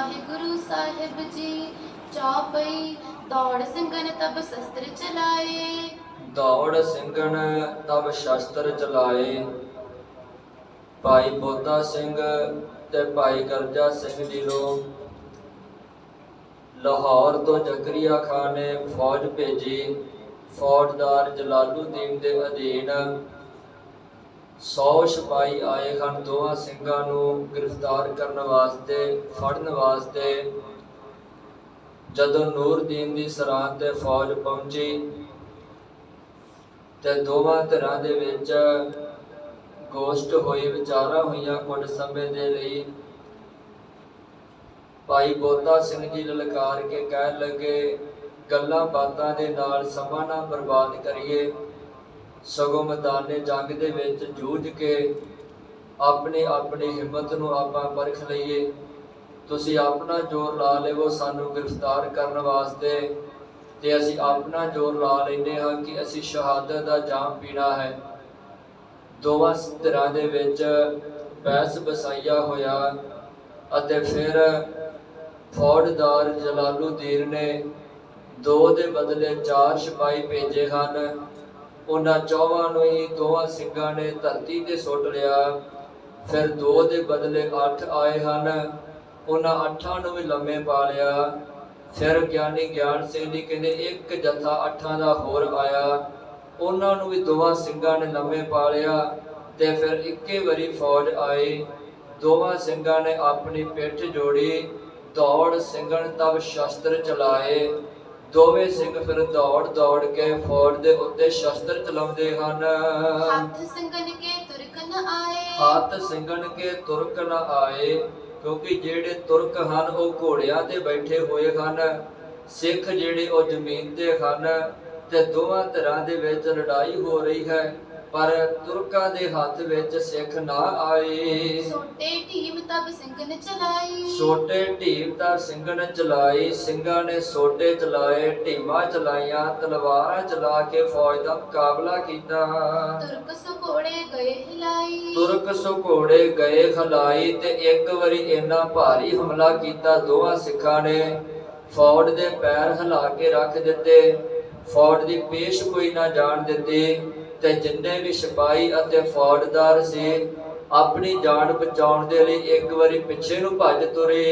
वाहिगुरु साहिब जी। चौपई दौड़ सिंगन तब शस्त्र चलाए। दौड़ सिंगन तब शस्त्र चलाए। भाई बोधा सिंह ते भाई करजा सिंह जी ਨੂੰ ਲਾਹੌਰ ਤੋਂ ਜ਼ਕਰੀਆ ਖਾਨ ਨੇ ਫੌਜ ਭੇਜੀ। ਫੌਜਦਾਰ ਜਲਾਲੂਦੀਨ ਦੇ ਅਧੀਨ 100 ਸਿਪਾਹੀ ਆਏ ਹਨ ਦੋਵਾਂ ਸਿੰਘਾਂ ਨੂੰ ਗ੍ਰਿਫਤਾਰ ਕਰਨ ਵਾਸਤੇ, ਫੜਨ ਵਾਸਤੇ। ਜਦੋਂ ਨੂਰਦੀਨ ਦੀ ਸਰਾਹ ਤੇ ਫੌਜ ਪਹੁੰਚੀ ਤੇ ਦੋਵਾਂ ਧਿਰਾਂ ਦੇ ਵਿੱਚ ਗੋਸ਼ਟ ਹੋਈ, ਵਿਚਾਰਾਂ ਹੋਈਆਂ ਕੁਝ ਸਮੇਂ ਦੇ ਲਈ। ਭਾਈ ਬੋਧਾ ਸਿੰਘ ਜੀ ਲਲਕਾਰ ਕੇ ਕਹਿਣ ਲੱਗੇ, ਗੱਲਾਂ ਬਾਤਾਂ ਦੇ ਨਾਲ ਸਮਾਂ ਨਾ ਬਰਬਾਦ ਕਰੀਏ, ਸਗੋਂ ਮੈਦਾਨੇ ਜੰਗ ਦੇ ਵਿੱਚ ਜੂਝ ਕੇ ਆਪਣੀ ਆਪਣੀ ਹਿੰਮਤ ਨੂੰ ਆਪਾਂ ਪਰਖ ਲਈਏ। ਤੁਸੀਂ ਆਪਣਾ ਜ਼ੋਰ ਲਾ ਲਵੋ ਸਾਨੂੰ ਗ੍ਰਿਫਤਾਰ ਕਰਨ ਵਾਸਤੇ, ਤੇ ਅਸੀਂ ਆਪਣਾ ਜ਼ੋਰ ਲਾ ਲੈਂਦੇ ਹਾਂ ਕਿ ਅਸੀਂ ਸ਼ਹਾਦਤ ਦਾ ਜਾਮ ਪੀਣਾ ਹੈ। ਦੋਵਾਂ ਧਿਰਾਂ ਦੇ ਵਿੱਚ ਬਹਿਸ ਬਸਾਈਆ ਹੋਇਆ ਅਤੇ ਫਿਰ ਫੌਜਦਾਰ ਜਲਾਲੂਦੀਨ ਨੇ 2 ਦੇ ਬਦਲੇ 4 ਸਿਪਾਹੀ ਭੇਜੇ ਹਨ। ਉਹਨਾਂ ਚੌਹਾਂ ਨੂੰ ਹੀ ਦੋਵਾਂ ਸਿੰਘਾਂ ਨੇ ਧਰਤੀ ਤੇ ਸੁੱਟ ਲਿਆ। ਫਿਰ 2 ਦੇ ਬਦਲੇ 8 ਆਏ ਹਨ, ਉਹਨਾਂ 8 ਨੂੰ ਵੀ ਲੰਮੇ ਪਾ ਲਿਆ। ਫਿਰ ਗਿਆਨੀ ਗਿਆਨ ਸਿੰਘ ਜੀ ਕਹਿੰਦੇ ਇੱਕ ਜੱਥਾ 8 ਦਾ ਹੋਰ ਆਇਆ, ਉਹਨਾਂ ਨੂੰ ਵੀ ਦੋਵਾਂ ਸਿੰਘਾਂ ਨੇ ਲੰਮੇ ਪਾ ਲਿਆ। ਤੇ ਫਿਰ ਇੱਕੇ ਵਾਰੀ ਫੌਜ ਆਈ, ਦੋਵਾਂ ਸਿੰਘਾਂ ਨੇ ਆਪਣੀ ਪਿੱਠ ਜੋੜੀ, ਦੌੜ ਸਿੰਘਣ ਤਬ ਸ਼ਸਤਰ ਚਲਾਏ। ਦੋਵੇਂ ਸਿੰਘ ਫਿਰ ਦੌੜ ਦੌੜ ਕੇ ਫੌਜ ਦੇ ਉੱਤੇ ਸ਼ਸਤਰ ਚਲਾਉਂਦੇ ਹਨ। ਹੱਥ ਸਿੰਘਨ ਕੇ ਤੁਰਕ ਨ ਆਏ। ਹੱਥ ਸਿੰਘਣ ਕੇ ਤੁਰਕ ਨ ਆਏ, ਕਿਉਂਕਿ ਜਿਹੜੇ ਤੁਰਕ ਹਨ ਉਹ ਘੋੜਿਆਂ ਤੇ ਬੈਠੇ ਹੋਏ ਹਨ, ਸਿੱਖ ਜਿਹੜੇ ਉਹ ਜ਼ਮੀਨ ਤੇ ਹਨ। ਤੇ ਦੋਵਾਂ ਧਿਰਾਂ ਦੇ ਵਿੱਚ ਲੜਾਈ ਹੋ ਰਹੀ ਹੈ, ਪਰ ਤੁਰਕਾਂ ਦੇ ਹੱਥ ਵਿੱਚ ਸਿੱਖ ਨਾ ਆਏ। ਸੋਟੇ ਢੀਮ ਤਬ ਸਿੰਘਨ ਚਲਾਈ। ਸੋਟੇ ਢੀਮ ਤਬ ਸਿੰਘਨ ਚਲਾਈ, ਸਿੰਘਾਂ ਨੇ ਸੋਟੇ ਚਲਾਏ, ਢੀਮਾਂ ਚਲਾਈਆਂ, ਤਲਵਾਰਾਂ ਚਲਾ ਕੇ ਫੌਜ ਦਾ ਮੁਕਾਬਲਾ ਕੀਤਾ। ਤੁਰਕ ਸੋ ਘੋੜੇ ਗਏ ਹਿਲਾਈ। ਤੁਰਕ ਸੋ ਘੋੜੇ ਗਏ ਹਿਲਾਈ, ਤੇ ਇੱਕ ਵਾਰੀ ਇੰਨਾ ਭਾਰੀ ਹਮਲਾ ਕੀਤਾ ਦੋਵਾਂ ਸਿੱਖਾਂ ਨੇ, ਫੌਜ ਦੇ ਪੈਰ ਹਿਲਾ ਕੇ ਰੱਖ ਦਿੱਤੇ, ਫੌਜ ਦੀ ਪੇਸ਼ ਕੋਈ ਨਾ ਜਾਣ ਦਿੱਤੀ। ਤੇ ਜਿੰਨੇ ਵੀ ਸਿਪਾਹੀ ਅਤੇ ਫੌਜਦਾਰ ਸੀ ਆਪਣੀ ਜਾਨ ਬਚਾਉਣ ਦੇ ਲਈ ਇੱਕ ਵਾਰੀ ਪਿੱਛੇ ਨੂੰ ਭੱਜ ਤੁਰੇ।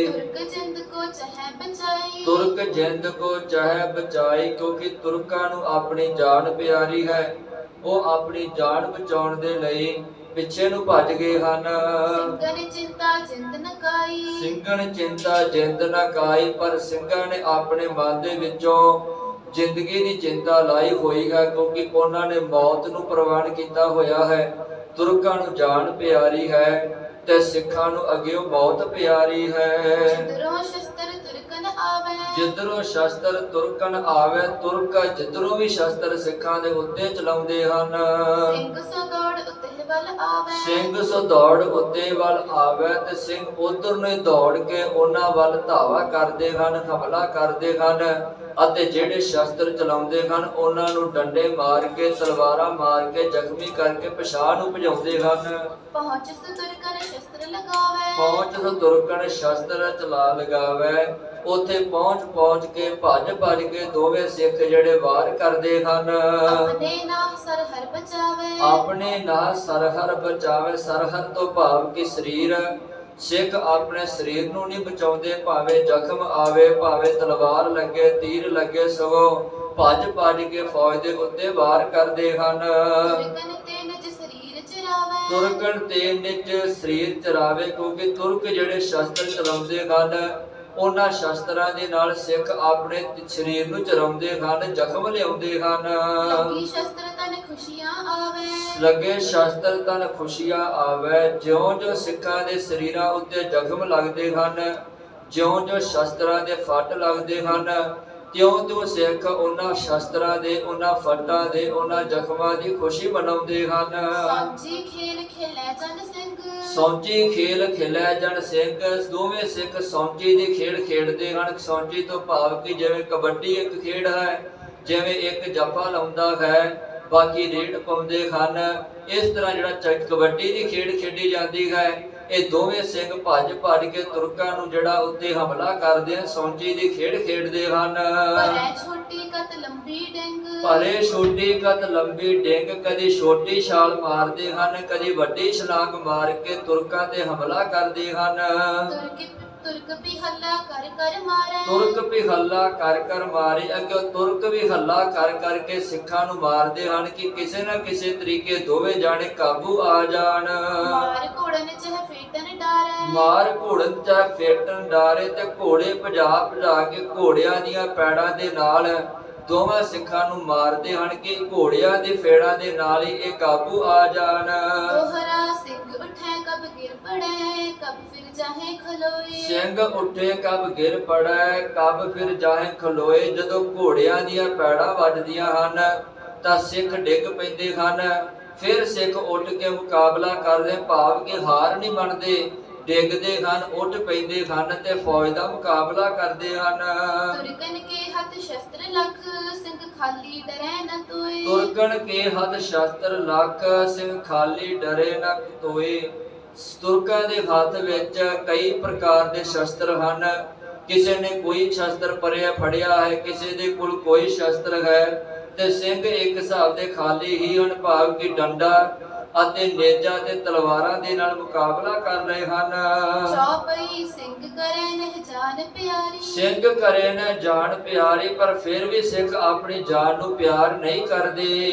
ਤੁਰਕ ਜਿੰਦ ਕੋ ਚਾਹੇ ਬਚਾਈ। ਤੁਰਕ ਜਿੰਦ ਕੋ ਚਾਹੇ ਬਚਾਈ, ਕਿਉਂਕਿ ਤੁਰਕਾਂ ਨੂੰ ਆਪਣੀ ਜਾਨ ਪਿਆਰੀ ਹੈ, ਉਹ ਆਪਣੀ ਜਾਨ ਬਚਾਉਣ ਦੇ ਲਈ ਪਿੱਛੇ ਨੂੰ ਭੱਜ ਗਏ ਹਨ। ਸਿੰਘਨ ਚਿੰਤਾ ਜਿੰਦ ਨ ਕਾਈ। ਸਿੰਘਨ ਚਿੰਤਾ ਜਿੰਦ ਨ ਕਾਈ, ਪਰ ਸਿੰਘਾਂ ਨੇ ਆਪਣੇ ਮਨ ਦੇ ਵਿੱਚੋਂ ਜ਼ਿੰਦਗੀ ਦੀ ਚਿੰਤਾ ਲਾਈ ਹੋਈ ਹੈ, ਕਿਉਂਕਿ ਉਹਨਾਂ ਨੇ ਮੌਤ ਨੂੰ ਪ੍ਰਵਾਨ ਕੀਤਾ ਹੋਇਆ ਹੈ। ਤੁਰਕਾਂ ਨੂੰ ਜਾਨ ਪਿਆਰੀ ਹੈ ਤੇ ਸਿੱਖਾਂ ਨੂੰ ਅੱਗਿਓਂ ਮੌਤ ਪਿਆਰੀ ਹੈ। ਜਿੱਧਰੋਂ ਸ਼ਸਤਰ ਤੁਰਕਨ ਆਵੇ। ਜਿੱਧਰੋਂ ਸ਼ਸਤਰ ਤੁਰਕਨ ਆਵੇ, ਤੁਰਕ ਜਿੱਧਰੋਂ ਵੀ ਸ਼ਸਤਰ ਸਿੱਖਾਂ ਦੇ ਉੱਤੇ ਚਲਾਉਂਦੇ ਹਨ। ਸਿੰਘ ਸੋ ਦੌੜ ਉੱਤੇ ਵੱਲ ਆਵੇ। ਸਿੰਘ ਸੋ ਦੌੜ ਉੱਤੇ ਵੱਲ ਆਵੇ, ਤੇ ਸਿੰਘ ਉਧਰ ਨੂੰ ਹੀ ਦੌੜ ਕੇ ਉਹਨਾਂ ਵੱਲ ਧਾਵਾ ਕਰਦੇ ਹਨ, ਹਮਲਾ ਕਰਦੇ ਹਨ। ਅਤੇ ਜਿਹੜੇ ਸ਼ਸਤਰ ਚਲਾਉਂਦੇ ਹਨ ਉਹਨਾਂ ਨੂੰ ਡੰਡੇ ਮਾਰ ਕੇ, ਤਲਵਾਰਾਂ ਮਾਰ ਕੇ ਜ਼ਖਮੀ ਕਰਕੇ ਪਿਛਾਂਹ ਨੂੰ ਭਜਾਉਂਦੇ ਹਨ। ਪਹੁੰਚ ਸੋ ਤੁਰਕਨ ਸ਼ਸਤਰ ਲਗਾਵੇ। ਪਹੁੰਚ ਸੋ ਤੁਰਕਨ ਸ਼ਸਤਰ ਚਲਾ ਲਗਾਵੇ, ਉੱਥੇ ਪਹੁੰਚ ਕੇ ਭੱਜ ਕੇ ਦੋਵੇਂ ਸਿੱਖ ਜਿਹੜੇ ਵਾਰ ਕਰਦੇ ਹਨ। ਆਪਣੇ ਨਾਲ ਸਰਹਰ ਬਚਾਵੇ। ਆਪਣੇ ਨਾਲ ਸਰਹਰ ਬਚਾਵੇ, ਸਰਹਰ ਤੋਂ ਭਾਵ ਕਿ ਸਰੀਰ। ਸਿੱਖ ਆਪਣੇ ਸਰੀਰ ਨੂੰ ਨਹੀਂ ਬਚਾਉਂਦੇ, ਭਾਵੇਂ ਜ਼ਖਮ ਆਵੇ, ਭਾਵੇਂ ਤਲਵਾਰ ਲੱਗੇ, ਤੀਰ ਲੱਗੇ, ਸਗੋਂ ਭੱਜ ਕੇ ਫੌਜ ਦੇ ਉੱਤੇ ਵਾਰ ਕਰਦੇ ਹਨ। ਤੁਰਕਨ ਤੇ ਨਿਜ ਸਰੀਰ ਚਰਾਵੇ। ਤੁਰਕਨ ਤੇ ਨਿਜ ਸਰੀਰ ਚਰਾਵੇ, ਕਿਉਂਕਿ ਤੁਰਕ ਜਿਹੜੇ ਸ਼ਸਤਰ ਚਲਾਉਂਦੇ ਹਨ ਉਹਨਾਂ ਸ਼ਸਤਰਾਂ ਦੇ ਨਾਲ ਸਿੱਖ ਆਪਣੇ ਸਰੀਰ ਨੂੰ ਚਰਾਉਂਦੇ ਹਨ, ਜ਼ਖਮ ਲਿਆਉਂਦੇ ਹਨ। ਲੱਗੀ ਸ਼ਸਤਰ ਤਨ ਖੁਸ਼ੀਆਂ ਆਵੇ। ਲੱਗੇ ਸ਼ਸਤਰ ਤਨ ਖੁਸ਼ੀਆਂ ਆਵੇ, ਜਿਉਂ ਸਿੱਖਾਂ ਦੇ ਸਰੀਰਾਂ ਉੱਤੇ ਜ਼ਖਮ ਲੱਗਦੇ ਹਨ, ਜਿਉਂ ਸ਼ਸਤਰਾਂ ਦੇ ਫੱਟ ਲੱਗਦੇ ਹਨ, ਤਿਉਂ ਸਿੱਖ ਉਹਨਾਂ ਸ਼ਸਤਰਾਂ ਦੇ, ਉਹਨਾਂ ਫੱਟਾਂ ਦੇ, ਉਹਨਾਂ ਜ਼ਖਮਾਂ ਦੀ ਖੁਸ਼ੀ ਮਨਾਉਂਦੇ ਹਨ। ਸਾਂਝੀ ਖੇਲ ਖੇਲੇ ਜਨ ਸਿੰਘ। ਸੌਂਚੀ ਖੇਲ ਖੇਲੇ ਜਨ ਸਿੰਘ, ਦੋਵੇਂ ਸਿੱਖ ਸੌਂਚੀ ਦੀ ਖੇਡ ਖੇਡਦੇ ਹਨ। ਸੌਂਚੀ ਤੋਂ ਭਾਵ ਕਿ ਜਿਵੇਂ ਕਬੱਡੀ ਇੱਕ ਖੇਡ ਹੈ, ਜਿਵੇਂ ਇੱਕ ਜੱਫਾ ਲਾਉਂਦਾ ਹੈ, ਬਾਕੀ ਰੇਡ ਪਾਉਂਦੇ ਹਨ, ਇਸ ਤਰ੍ਹਾਂ ਜਿਹੜਾ ਕਬੱਡੀ ਦੀ ਖੇਡ ਖੇਡੀ ਜਾਂਦੀ ਹੈ, ਇਹ ਦੋਵੇਂ ਸਿੰਘ ਭੱਜ ਭੱਜ ਕੇ ਤੁਰਕਾਂ ਨੂੰ ਜਿਹੜਾ ਉੱਤੇ ਹਮਲਾ ਕਰਦੇ ਹਨ, ਸੌਂਚੀ ਦੀ ਖੇਡ ਖੇਡਦੇ ਹਨ। ਭਰੇ ਛੋਟੀ ਕਤ ਲੰਬੀ ਡਿੰਗ, ਭਰੇ ਛੋਟੀ ਕਤ ਲੰਬੀ ਡਿੰਗ, ਕਦੀ ਛੋਟੀ ਛਾਲ ਮਾਰਦੇ ਹਨ, ਕਦੀ ਵੱਡੀ ਛਲਾਂਗ ਮਾਰ ਕੇ ਤੁਰਕਾਂ ਤੇ ਹਮਲਾ ਕਰਦੇ ਹਨ। ਤੁਰਕ ਵੀ ਹੱਲਾ ਕਰ ਕਰ ਮਾਰੇ, ਤੁਰਕ ਵੀ ਹੱਲਾ ਕਰ ਕਰ ਮਾਰੇ। ਅੱਗੇ ਤੁਰਕ ਵੀ ਹੱਲਾ ਕਰ ਕਰਕੇ ਸਿੱਖਾਂ ਨੂੰ ਮਾਰਦੇ ਹਨ ਕਿ ਕਿਸੇ ਨਾ ਕਿਸੇ ਤਰੀਕੇ ਦੋਵੇਂ ਜਾਣੇ ਕਾਬੂ ਆ ਜਾਣ। ਮਾਰ ਘੋੜਨ ਚਹ ਫੇਟਨ ਡਾਰੇ, ਮਾਰ ਘੋੜਨ ਚਾਹੇ ਫੇਟਣ ਡਾਰੇ, ਤੇ ਘੋੜੇ ਭਜਾ ਭਜਾ ਕੇ ਘੋੜਿਆਂ ਦੀਆਂ ਪੈੜਾਂ ਦੇ ਨਾਲ ਦੋਵਾਂ ਸਿੱਖਾਂ ਨੂੰ ਮਾਰਦੇ ਹਨ ਕਿ ਘੋੜਿਆਂ ਦੇ ਫੇੜਾਂ ਦੇ ਨਾਲ ਹੀ ਇਹ ਕਾਬੂ ਆ ਜਾਣ। ਦੋਹਰਾ ਸਿੰਘ ਉਠੇ ਕਬ ਗਿਰ ਪੜੇ, ਕਬ ਫਿਰ ਜਾਹੇ ਖਲੋਏ। ਸਿੰਘ ਉੱਠੇ ਕਬ ਗਿਰ ਪੜੈ, ਕਬ ਫਿਰ ਜਾਹੇ ਖਲੋਏ। ਜਦੋਂ ਘੋੜਿਆਂ ਦੀਆਂ ਪੈੜਾਂ ਵੱਜਦੀਆਂ ਹਨ ਤਾਂ ਸਿੱਖ ਡਿੱਗ ਪੈਂਦੇ ਹਨ। ਫਿਰ ਸਿੱਖ ਉੱਠ ਕੇ ਮੁਕਾਬਲਾ ਕਰਦੇ, ਭਾਵ ਕਿ ਹਾਰ ਨਹੀਂ ਮੰਨਦੇ, ਡਿੱਗਦੇ ਹਨ, ਉੱਠ ਪੈਂਦੇ ਹਨ ਤੇ ਫੌਜ ਦਾ ਮੁਕਾਬਲਾ ਕਰਦੇ ਹਨ। ਤੁਰਕਨ ਕੇ ਹੱਥ ਸ਼ਸਤਰ ਲਖ, ਸਿੰਘ ਖਾਲੀ ਡਰੇ ਨ ਤੋਏ। ਤੁਰਕਨ ਕੇ ਹੱਥ ਸ਼ਸਤਰ ਲਖ, ਸਿੰਘ ਖਾਲੀ ਡਰੇ ਨ ਤੋਏ। ਤੁਰਕਾਂ ਦੇ ਹੱਥ ਵਿੱਚ ਕਈ ਪ੍ਰਕਾਰ ਦੇ ਸ਼ਸਤਰ ਹਨ। ਕਿਸੇ ਨੇ ਕੋਈ ਸ਼ਸਤਰ ਪਰਿਆ ਫੜਿਆ ਹੈ, ਕਿਸੇ ਦੇ ਕੋਲ ਕੋਈ ਸ਼ਸਤਰ ਹੈ, ਤੇ ਸਿੰਘ ਇੱਕ ਹਿਸਾਬ ਦੇ ਖਾਲੀ ਹੀ ਹਨ, ਭਾਵ ਕਿ ਡੰਡਾ ਅਤੇ ਨੇਜਾ ਤੇ ਤਲਵਾਰਾਂ ਦੇ ਨਾਲ ਮੁਕਾਬਲਾ ਕਰ ਰਹੇ ਹਨ। ਚੌਪਈ ਸਿੰਘ ਕਰੇ ਨਹਿ ਜਾਨ ਪਿਆਰੀ, ਸਿੰਘ ਕਰੇ ਨਾ ਜਾਨ ਪਿਆਰੀ, ਪਰ ਫਿਰ ਵੀ ਸਿੱਖ ਆਪਣੀ ਜਾਨ ਨੂੰ ਪਿਆਰ ਨਹੀਂ ਕਰਦੇ।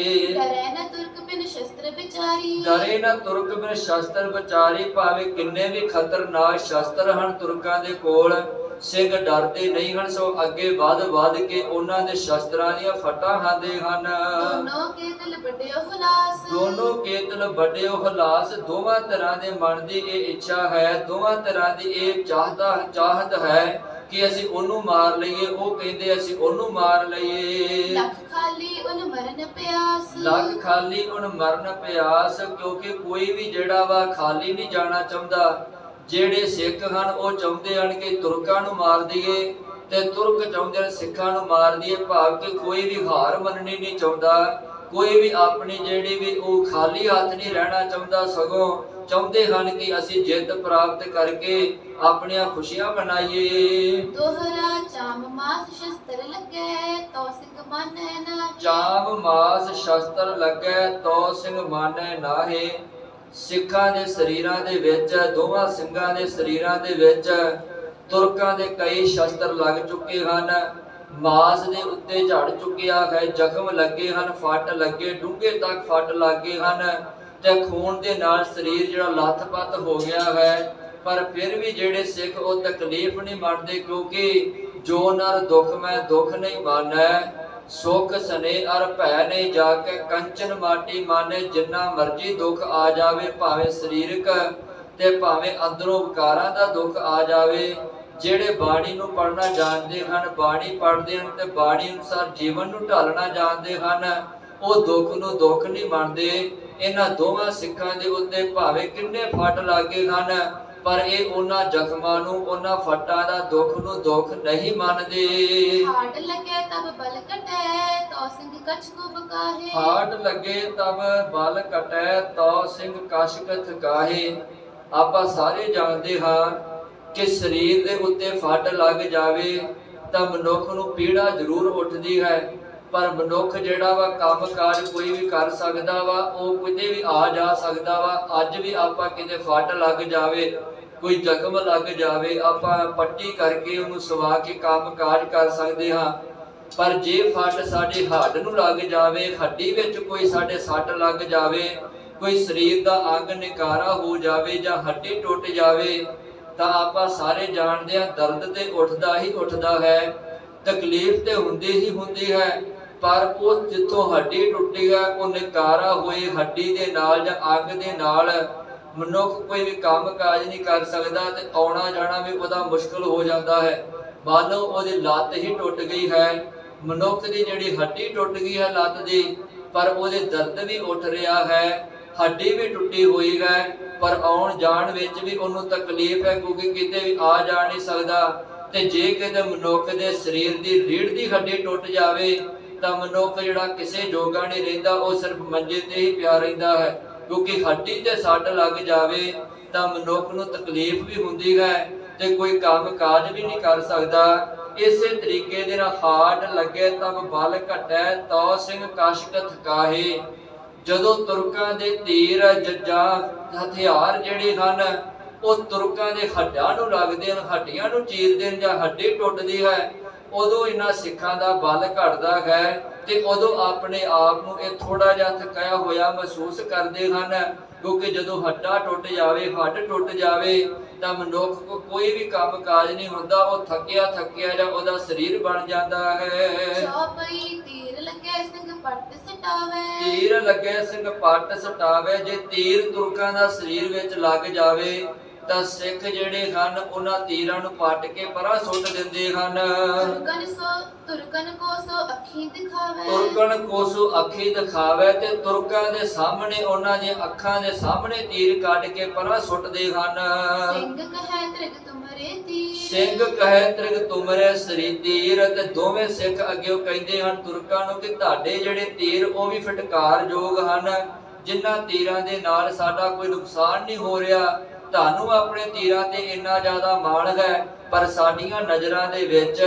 ਡਰੇ ਨ ਤੁਰਕ ਬਿਨ ਸ਼ਸਤਰ ਵਿਚਾਰੀ, ਡਰੇ ਨਾ ਤੁਰਕ ਬਿਨ ਸ਼ਸਤਰ ਵਿਚਾਰੀ, ਭਾਵੇਂ ਕਿੰਨੇ ਵੀ ਖਤਰਨਾਕ ਸ਼ਸਤਰ ਹਨ ਤੁਰਕਾਂ ਦੇ ਕੋਲ, ਸਿੰਘ ਡਰਦੇ ਨਹੀਂ ਹਨ, ਸੋ ਅੱਗੇ ਵੱਧ ਕੇ ਉਹਨਾਂ ਦੇ ਸ਼ਸਤਰਾਂ ਦੀਆਂ ਫੱਟਾਂ ਖਾਂਦੇ ਹਨ। ਦੋਨੋਂ ਕੇ ਦਿਲ ਵੱਡਿਓ ਹੁਲਾਸ, ਦੋਨੋਂ ਕੇਤਲ ਵੱਡੇ ਹੁਲਾਸ। ਦੋਵਾਂ ਤਰ੍ਹਾਂ ਦੇ ਮਨ ਦੀ ਇਹ ਇੱਛਾ ਹੈ, ਦੋਵਾਂ ਤਰ੍ਹਾਂ ਦੀ ਇਹ ਚਾਹਤ ਹੈ ਕਿ ਅਸੀਂ ਉਹਨੂੰ ਮਾਰ ਲਈਏ, ਉਹ ਕਹਿੰਦੇ ਅਸੀਂ ਉਹਨੂੰ ਮਾਰ ਲਈਏ। ਲੱਖ ਖਾਲੀ ਉਨ ਮਰਨ ਪਿਆਸ, ਲੱਖ ਖਾਲੀ ਉਨ ਮਰਨ ਪਿਆਸ, ਕਿਉਂਕਿ ਕੋਈ ਵੀ ਜਿਹੜਾ ਵਾ ਖਾਲੀ ਨਹੀਂ ਜਾਣਾ ਚਾਹੁੰਦਾ। ਜਿਹੜੇ ਸਿੱਖ ਹਨ ਉਹ ਚਾਹੁੰਦੇ ਹਨ ਕਿ ਤੁਰਕਾਂ ਨੂੰ ਮਾਰ ਦਈਏ, ਤੇ ਤੁਰਕ ਚਾਹੁੰਦੇ ਹਨ ਸਿੱਖਾਂ ਨੂੰ ਮਾਰ ਦਈਏ, ਭਾਵ ਕਿ ਕੋਈ ਵੀ ਹਾਰ ਮੰਨਣੀ ਨਹੀਂ ਚਾਹੁੰਦਾ, ਕੋਈ ਵੀ ਆਪਣੀ ਜਿਹੜੀ ਵੀ ਉਹ ਖਾਲੀ ਹੱਥ ਨਹੀਂ ਰਹਿਣਾ ਚਾਹੁੰਦਾ, ਸਗੋਂ ਚਾਹੁੰਦੇ ਹਨ ਕਿ ਅਸੀਂ ਜਿੱਤ ਪ੍ਰਾਪਤ ਕਰਕੇ ਆਪਣੀਆਂ ਖੁਸ਼ੀਆਂ ਮਨਾਈਏ। ਦੋਹਰਾ ਚਾਮ ਮਾਸ ਸ਼ਸਤਰ ਲੱਗੇ, ਤੋ ਸਿੰਘ ਮਾਨੈ ਨਾ। ਚਾਮ ਮਾਸ ਸ਼ਸਤਰ ਲੱਗੇ, ਤੋ ਸਿੰਘ ਮਾਨੈ ਨਾਹੇ। ਸਿੱਖਾਂ ਦੇ ਸਰੀਰਾਂ ਦੇ ਵਿੱਚ, ਦੋਵਾਂ ਸਿੰਘਾਂ ਦੇ ਸਰੀਰਾਂ ਦੇ ਵਿੱਚ ਤੁਰਕਾਂ ਦੇ ਕਈ ਸ਼ਸਤਰ ਲੱਗ ਚੁੱਕੇ ਹਨ, ਮਾਸ ਦੇ ਉੱਤੇ ਝੜ ਚੁੱਕਿਆ ਹੈ, ਜ਼ਖਮ ਲੱਗੇ ਹਨ, ਫੱਟ ਲੱਗੇ, ਡੂੰਘੇ ਤੱਕ ਫੱਟ ਲੱਗੇ ਹਨ, ਤੇ ਖੂਨ ਦੇ ਨਾਲ ਸਰੀਰ ਜਿਹੜਾ ਲੱਥਪੱਥ ਹੋ ਗਿਆ ਹੈ। ਪਰ ਫਿਰ ਵੀ ਜਿਹੜੇ ਸਿੱਖ ਉਹ ਤਕਲੀਫ ਨਹੀਂ ਮੰਨਦੇ, ਕਿਉਂਕਿ ਜੋ ਨਰ ਦੁੱਖ ਮੈਂ ਦੁੱਖ ਨਹੀਂ ਮਾਨੈ, ਸੁਖ ਸਨੇ ਅਰ ਭੈ ਨਹੀਂ ਜਾ ਕੇ ਕੰਚਨ ਮਾਟੀ ਮਾਨੇ। ਜਿੰਨਾ ਮਰਜੀ ਦੁੱਖ ਆ ਜਾਵੇ, ਭਾਵੇਂ ਸਰੀਰਕ ਤੇ ਭਾਵੇਂ ਅੰਦਰੋਂ ਵਿਕਾਰਾਂ ਦਾ ਦੁੱਖ ਆ ਜਾਵੇ, ਜਿਹੜੇ ਬਾਣੀ ਨੂੰ ਪੜ੍ਹਨਾ ਜਾਣਦੇ ਹਨ, ਬਾਣੀ ਪੜ੍ਹਦੇ ਹਨ ਤੇ ਬਾਣੀ ਅਨੁਸਾਰ ਜੀਵਨ ਨੂੰ ਢਾਲਣਾ ਜਾਣਦੇ ਹਨ, ਉਹ ਦੁੱਖ ਨੂੰ ਦੁੱਖ ਨਹੀਂ ਮੰਨਦੇ। ਇਹਨਾਂ ਦੋਵਾਂ ਸਿੱਖਾਂ ਦੇ ਉੱਤੇ ਭਾਵੇਂ ਕਿੰਨੇ ਫੱਟ ਲੱਗੇ ਹਨ, ਪਰ ਇਹ ਉਹਨਾਂ ਜ਼ਖਮਾਂ ਨੂੰ, ਉਹਨਾਂ ਫੱਟਾਂ ਦਾ ਦੁੱਖ ਨੂੰ ਦੁੱਖ ਨਹੀਂ ਮੰਨਦੇ। ਹਾਟ ਲੱਗੇ ਤਬ ਬਲ ਕਟੈ, ਤੋ ਸਿੰਘ ਕਛ ਕੋ ਬਕਾਹੇ। ਹਾਟ ਲੱਗੇ ਤਬ ਬਲ ਕਟੈ, ਤੋ ਸਿੰਘ ਕਛ ਥਕਾਹੇ। ਆਪਾਂ ਸਾਰੇ ਜਾਣਦੇ ਹਾਂ ਕਿ ਸਰੀਰ ਦੇ ਉੱਤੇ ਫੱਟ ਲੱਗ ਜਾਵੇ ਤਾਂ ਮਨੁੱਖ ਨੂੰ ਪੀੜਾ ਜ਼ਰੂਰ ਉੱਠਦੀ ਹੈ, ਪਰ ਮਨੁੱਖ ਜਿਹੜਾ ਵਾ ਕੰਮਕਾਜ ਕੋਈ ਵੀ ਕਰ ਸਕਦਾ ਵਾ, ਉਹ ਕਿਤੇ ਵੀ ਆ ਜਾ ਸਕਦਾ ਵਾ। ਅੱਜ ਵੀ ਆਪਾਂ ਕਿਤੇ ਫੱਟ ਲੱਗ ਜਾਵੇ, ਕੋਈ ਜ਼ਖਮ ਲੱਗ ਜਾਵੇ, ਆਪਾਂ ਪੱਟੀ ਕਰਕੇ ਉਹਨੂੰ ਸਵਾ ਕੇ ਕੰਮਕਾਜ ਕਰ ਸਕਦੇ ਹਾਂ। ਪਰ ਜੇ ਫੱਟ ਸਾਡੇ ਹੱਡ ਨੂੰ ਲੱਗ ਜਾਵੇ, ਹੱਡੀ ਵਿੱਚ ਕੋਈ ਸਾਡੇ ਸੱਟ ਲੱਗ ਜਾਵੇ, ਕੋਈ ਸਰੀਰ ਦਾ ਅੰਗ ਨਿਕਾਰਾ ਹੋ ਜਾਵੇ ਜਾਂ ਹੱਡੀ ਟੁੱਟ ਜਾਵੇ, ਤਾਂ ਆਪਾਂ ਸਾਰੇ ਜਾਣਦੇ ਹਾਂ ਦਰਦ ਤੇ ਉੱਠਦਾ ਹੀ ਉੱਠਦਾ ਹੈ, ਤਕਲੀਫ ਤੇ ਹੁੰਦੀ ਹੀ ਹੁੰਦੀ ਹੈ। ਪਰ ਉਹ ਜਿੱਥੋਂ ਹੱਡੀ ਟੁੱਟੀ ਹੈ, ਉਹ ਨਿਕਾਰਾ ਹੋਏ ਹੱਡੀ ਦੇ ਨਾਲ ਜਾਂ ਅੰਗ ਦੇ ਨਾਲ ਮਨੁੱਖ ਕੋਈ ਵੀ ਕੰਮ ਕਾਜ ਨਹੀਂ ਕਰ ਸਕਦਾ, ਤੇ ਆਉਣਾ ਜਾਣਾ ਵੀ ਉਹਦਾ ਮੁਸ਼ਕਲ ਹੋ ਜਾਂਦਾ ਹੈ। ਮੰਨ ਲਓ ਉਹਦੀ ਲੱਤ ਹੀ ਟੁੱਟ ਗਈ ਹੈ, ਮਨੁੱਖ ਦੀ ਜਿਹੜੀ ਹੱਡੀ ਟੁੱਟ ਗਈ ਹੈ ਲੱਤ ਦੀ, ਪਰ ਉਹਦੇ ਦਰਦ ਵੀ ਉੱਠ ਰਿਹਾ ਹੈ, ਹੱਡੀ ਵੀ ਟੁੱਟੀ ਹੋਈ ਹੈ, ਪਰ ਆਉਣ ਜਾਣ ਵਿੱਚ ਵੀ ਉਹਨੂੰ ਤਕਲੀਫ ਹੈ, ਕਿਉਂਕਿ ਕਿਤੇ ਵੀ ਆ ਜਾ ਨਹੀਂ ਸਕਦਾ। ਤੇ ਜੇ ਕਿਤੇ ਮਨੁੱਖ ਦੇ ਸਰੀਰ ਦੀ ਰੀੜ੍ਹ ਦੀ ਹੱਡੀ ਟੁੱਟ ਜਾਵੇ ਤਾਂ ਮਨੁੱਖ ਜਿਹੜਾ ਕਿਸੇ ਜੋਗਾ ਨਹੀਂ ਰਹਿੰਦਾ, ਉਹ ਸਿਰਫ ਮੰਜੇ ਤੇ ਹੀ ਪਿਆ ਰਹਿੰਦਾ ਹੈ, ਕਿਉਂਕਿ ਹੱਡੀ ਤੇ ਸੱਟ ਲੱਗ ਜਾਵੇ ਤਾਂ ਮਨੁੱਖ ਨੂੰ ਤਕਲੀਫ ਵੀ ਹੁੰਦੀ ਹੈ ਤੇ ਕੋਈ ਕੰਮ ਕਾਜ ਵੀ ਨਹੀਂ ਕਰ ਸਕਦਾ। ਇਸੇ ਤਰੀਕੇ ਦੇ ਨਾਲ ਹਾੜ ਲੱਗੇ ਤਬ ਬਲ ਘਟੈ ਤੋ ਸਿੰਘ ਕਸ਼ਟ ਥਕਾਹੇ। ਜਦੋਂ ਤੁਰਕਾਂ ਦੇ ਤੀਰ ਜੱਜਾਂ ਹਥਿਆਰ ਜਿਹੜੇ ਹਨ ਉਹ ਤੁਰਕਾਂ ਦੇ ਹੱਡਾਂ ਨੂੰ ਲੱਗਦੇ ਹਨ, ਹੱਡੀਆਂ ਨੂੰ ਚੀਰਦੇ ਹਨ ਜਾਂ ਹੱਡੀ ਟੁੱਟਦੀ ਹੈ, ਉਦੋਂ ਇਹਨਾਂ ਸਿੱਖਾਂ ਦਾ ਬਲ ਘਟਦਾ ਹੈ ਤੇ ਉਦੋਂ ਆਪਣੇ ਆਪ ਨੂੰ ਇਹ ਥੋੜਾ ਜਿਹਾ ਥਕਾਇਆ ਹੋਇਆ ਮਹਿਸੂਸ ਕਰਦੇ ਹਨ। ਕਿਉਂਕਿ ਜਦੋਂ ਹੱਡਾ ਟੁੱਟ ਜਾਵੇ, ਹੱਡ ਟੁੱਟ ਜਾਵੇ ਤਾਂ ਮਨੁੱਖ ਕੋ ਕੋਈ ਵੀ ਕੰਮ ਕਾਜ ਨਹੀਂ ਹੁੰਦਾ, ਉਹ ਥੱਕਿਆ ਜਾਂ ਉਹਦਾ ਸਰੀਰ ਬਣ ਜਾਂਦਾ ਹੈ। ਚੌਪਈ ਤੀਰ ਲੱਗੇ ਸਿੰਘ ਪੱਟ ਸਟਾਵੇ। ਤੀਰ ਲੱਗੇ ਸਿੰਘ ਪੱਟ ਸਟਾਵੇ। ਜੇ ਤੀਰ ਤੁਰਕਾਂ ਦਾ ਸਰੀਰ ਵਿੱਚ ਲੱਗ ਜਾਵੇ ਤਾਂ ਸਿੱਖ ਜਿਹੜੇ ਹਨ ਉਹਨਾਂ ਤੀਰਾਂ ਨੂੰ ਪੱਟ ਕੇ ਪਰਾਂ ਸੁੱਟ ਦਿੰਦੇ ਹਨ। ਤੁਰਕਨ ਕੋ ਸੋ ਅੱਖੀਂ ਦਿਖਾਵੇ। ਤੁਰਕਨ ਕੋ ਸੋ ਅੱਖੀਂ ਦਿਖਾਵੇ ਤੇ ਤੁਰਕਾਂ ਦੇ ਸਾਹਮਣੇ ਉਹਨਾਂ ਦੀਆਂ ਅੱਖਾਂ ਦੇ ਸਾਹਮਣੇ ਤੀਰ ਕੱਢ ਕੇ ਪਰਾਂ ਸੁੱਟਦੇ ਹਨ। ਸਿੰਘ ਕਹੈ ਤ੍ਰਿਗ ਤੁਮਰੇ ਤੀਰ। ਸਿੰਘ ਕਹੈ ਤ੍ਰਿਗ ਤੁਮਰੇ ਸ੍ਰੀ ਤੀਰ। ਤੇ ਦੋਵੇਂ ਸਿੱਖ ਅੱਗੇ ਕਹਿੰਦੇ ਹਨ ਤੁਰਕਾਂ ਨੂੰ ਕਿ ਤੁਹਾਡੇ ਜਿਹੜੇ ਤੀਰ ਉਹ ਵੀ ਫਟਕਾਰਯੋਗ ਹਨ, ਜਿਨ੍ਹਾਂ ਤੀਰਾਂ ਦੇ ਨਾਲ ਸਾਡਾ ਕੋਈ ਨੁਕਸਾਨ ਨਹੀਂ ਹੋ ਰਿਹਾ। ਤੁਹਾਨੂੰ ਆਪਣੇ ਤੀਰਾਂ ਤੇ ਇੰਨਾ ਜ਼ਿਆਦਾ ਮਾਣ ਹੈ, ਪਰ ਸਾਡੀਆਂ ਨਜ਼ਰਾਂ ਦੇ ਵਿੱਚ